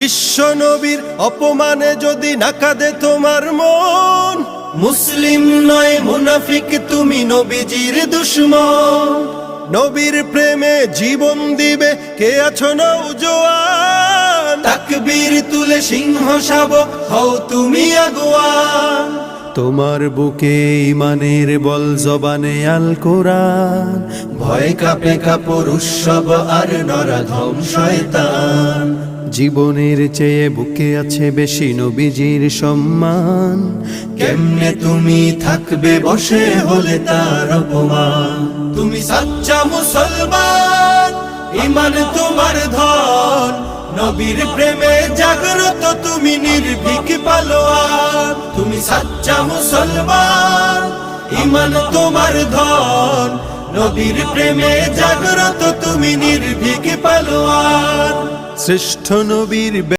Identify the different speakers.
Speaker 1: বিশ্ব নবীর অপমানে যদি না কাঁদে তোমার মন, মুসলিম নয় মুনাফিক তুমি, নবীজির দুশমন। নবীর প্রেমে জীবন দিবে কে আছো নওজোয়ান, তাকবীর তুলে সিংহ শাবক হও তুমি আগুয়ান। তোমার বুকে ইমানের বল, জবানে আল কোরআন, ভয় কাঁপে কাপড় উৎসব আর নরাধম শয়তান। জীবনের চেয়ে বুকে আছে বেশি নবীজির সম্মান, কেমনে তুমি থাকবে বসে হলে তার অপমান। তুমি সাচ্চা মুসলমান, ইমান তোমার ধন, নবীর প্রেমে জাগ্রত তুমি নির্ভীক পালোয়ান। তুমি সাচ্চা মুসলমান, ইমান তোমার ধন, নবীর প্রেমে জাগ্রত তুমি নির্ভীক পালোয়ান। শ্রেষ্ঠ নবীর